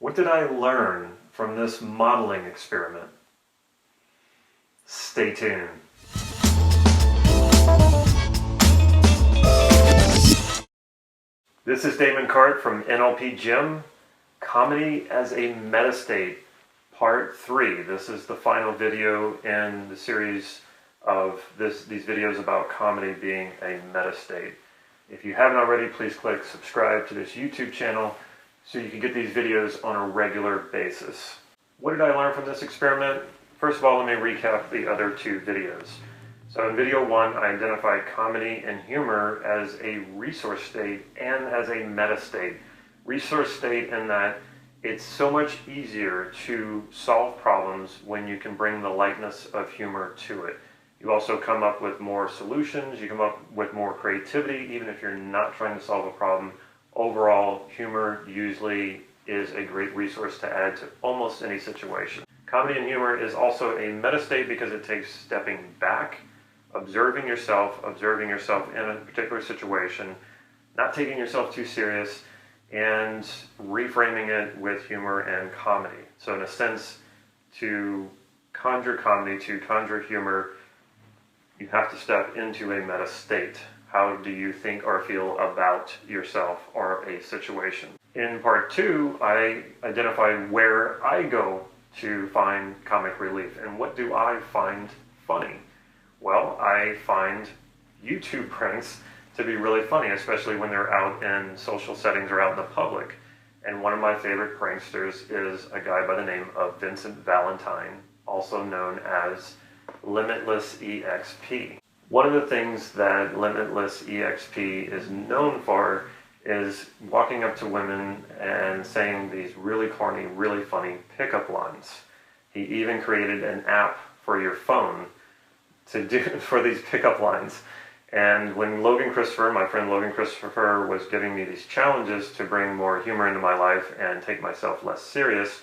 What did I learn from this modeling experiment? Stay tuned. This is Damon Cart from NLP Gym, Comedy as a Metastate, Part 3. This is the final video in the series of these videos about comedy being a metastate. If you haven't already, please click subscribe to this YouTube channel so you can get these videos on a regular basis. What did I learn from this experiment? First of all, let me recap the other two videos. So in video 1, I identified comedy and humor as a resource state and as a meta state. Resource state in that it's so much easier to solve problems when you can bring the lightness of humor to it. You also come up with more solutions, you come up with more creativity, even if you're not trying to solve a problem. Overall, humor usually is a great resource to add to almost any situation. Comedy and humor is also a meta state because it takes stepping back, observing yourself in a particular situation, not taking yourself too serious, and reframing it with humor and comedy. So in a sense, to conjure comedy, to conjure humor, you have to step into a meta state. How do you think or feel about yourself or a situation? In part 2, I identified where I go to find comic relief and what do I find funny. Well, I find YouTube pranks to be really funny, especially when they're out in social settings or out in the public. And one of my favorite pranksters is a guy by the name of Vincent Valentine, also known as Limitless EXP. One of the things that Limitless EXP is known for is walking up to women and saying these really corny, really funny pickup lines. He even created an app for your phone to do for these pickup lines. And when Logan Christopher, my friend Logan Christopher, was giving me these challenges to bring more humor into my life and take myself less serious,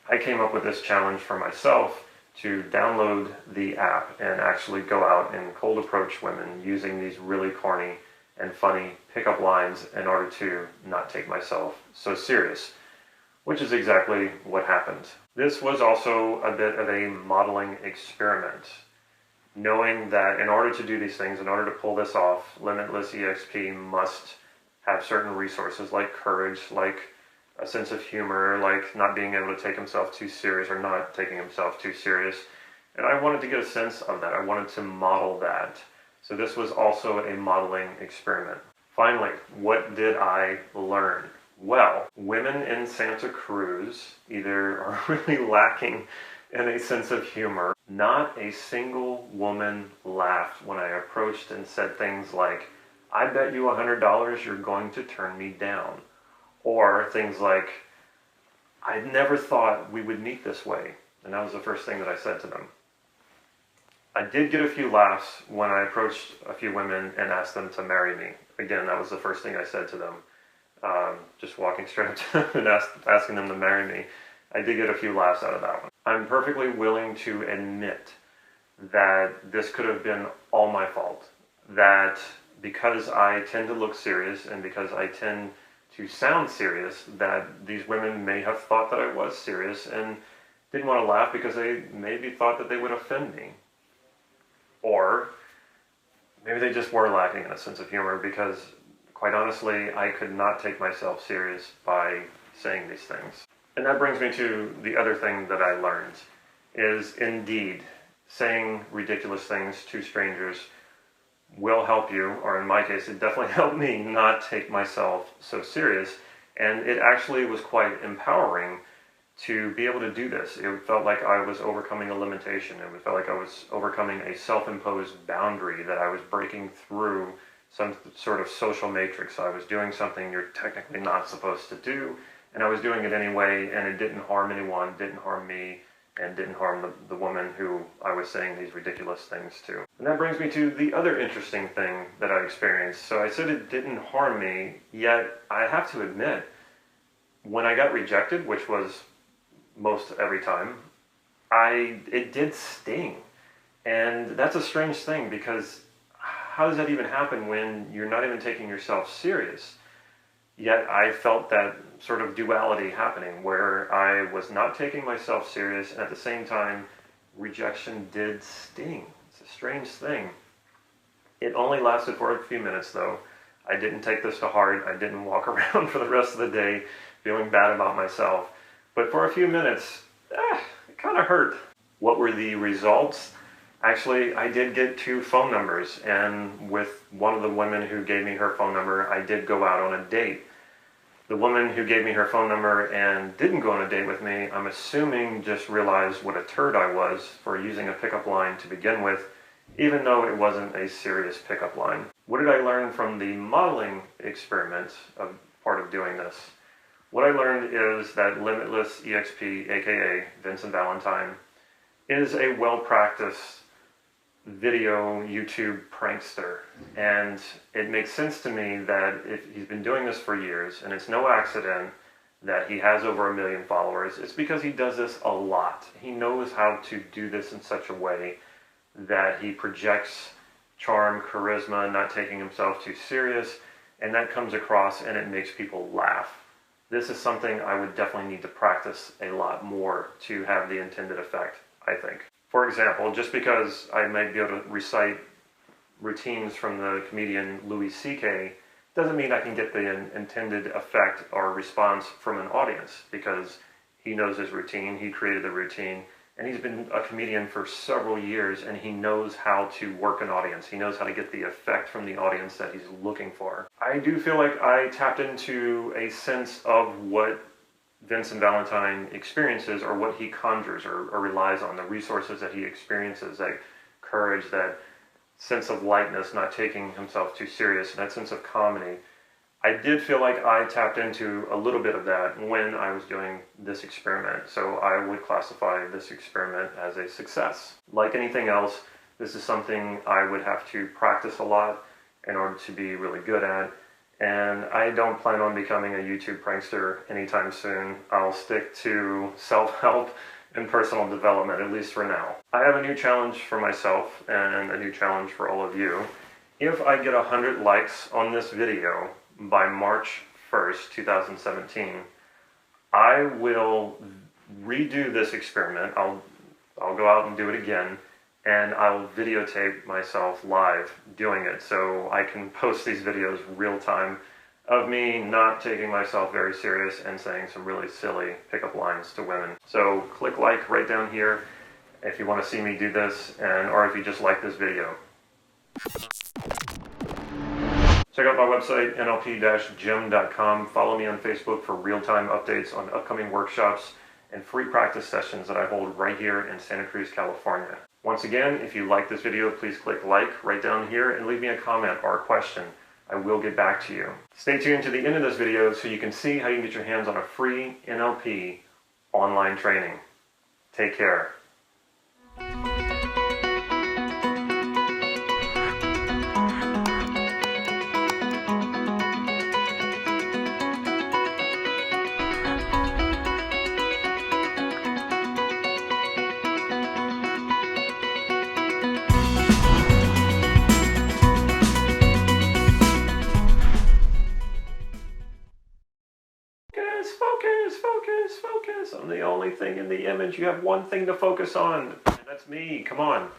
I came up with this challenge for myself to download the app and actually go out and cold approach women using these really corny and funny pickup lines in order to not take myself so serious, which is exactly what happened. This was also a bit of a modeling experiment, knowing that in order to do these things, in order to pull this off, Limitless EXP must have certain resources like courage, like a sense of humor, like not being able to take himself too serious or not taking himself too serious. And I wanted to get a sense of that. I wanted to model that. So this was also a modeling experiment. Finally, what did I learn? Well, women in Santa Cruz either are really lacking in a sense of humor. Not a single woman laughed when I approached and said things like, "I bet you $100 you're going to turn me down." Or things like, "I never thought we would meet this way." And that was the first thing that I said to them. I did get a few laughs when I approached a few women and asked them to marry me. Again, that was the first thing I said to them. Just walking straight up to them and asking them to marry me. I did get a few laughs out of that one. I'm perfectly willing to admit that this could have been all my fault. That because I tend to look serious and because I tend to sound serious, that these women may have thought that I was serious and didn't want to laugh because they maybe thought that they would offend me. Or maybe they just were lacking in a sense of humor because, quite honestly, I could not take myself serious by saying these things. And that brings me to the other thing that I learned, is indeed, saying ridiculous things to strangers will help you, or in my case, it definitely helped me not take myself so serious. And it actually was quite empowering to be able to do this. It felt like I was overcoming a limitation. It felt like I was overcoming a self-imposed boundary, that I was breaking through some sort of social matrix. I was doing something you're technically not supposed to do, and I was doing it anyway, and it didn't harm anyone, didn't harm me, and didn't harm the woman who I was saying these ridiculous things to. And that brings me to the other interesting thing that I experienced. So I said it didn't harm me, yet I have to admit, when I got rejected, which was most every time, it did sting. And that's a strange thing, because how does that even happen when you're not even taking yourself serious? Yet I felt that sort of duality happening where I was not taking myself serious, and at the same time, rejection did sting. It's a strange thing. It only lasted for a few minutes though. I didn't take this to heart. I didn't walk around for the rest of the day feeling bad about myself. But for a few minutes, it kind of hurt. What were the results? Actually, I did get 2 phone numbers, and with one of the women who gave me her phone number, I did go out on a date. The woman who gave me her phone number and didn't go on a date with me, I'm assuming just realized what a turd I was for using a pickup line to begin with, even though it wasn't a serious pickup line. What did I learn from the modeling experiment of part of doing this? What I learned is that Limitless EXP, aka Vincent Valentine, is a well-practiced video YouTube prankster, and it makes sense to me that if he's been doing this for years, and it's no accident that he has over 1 million followers, it's because he does this a lot. He knows how to do this in such a way that he projects charm, charisma, not taking himself too serious, and that comes across and it makes people laugh. This is something I would definitely need to practice a lot more to have the intended effect, I think. For example, just because I might be able to recite routines from the comedian Louis C.K. doesn't mean I can get the intended effect or response from an audience, because he knows his routine, he created the routine, and he's been a comedian for several years, and he knows how to work an audience. He knows how to get the effect from the audience that he's looking for. I do feel like I tapped into a sense of what Vincent Valentine experiences, or what he conjures or relies on, the resources that he experiences, that courage, that sense of lightness, not taking himself too serious, and that sense of comedy. I did feel like I tapped into a little bit of that when I was doing this experiment, so I would classify this experiment as a success. Like anything else, this is something I would have to practice a lot in order to be really good at, and I don't plan on becoming a YouTube prankster anytime soon. I'll stick to self-help and personal development, at least for now. I have a new challenge for myself and a new challenge for all of you. If I get 100 likes on this video by March 1st, 2017, I will redo this experiment. I'll go out and do it again, and I'll videotape myself live doing it so I can post these videos real time of me not taking myself very serious and saying some really silly pickup lines to women. So click like right down here if you want to see me do this, or if you just like this video. Check out my website, nlp-gym.com. Follow me on Facebook for real-time updates on upcoming workshops and free practice sessions that I hold right here in Santa Cruz, California. Once again, if you like this video, please click like right down here and leave me a comment or a question. I will get back to you. Stay tuned to the end of this video so you can see how you can get your hands on a free NLP online training. Take care. Focus, focus, focus on the only thing in the image. You have one thing to focus on, and that's me. Come on.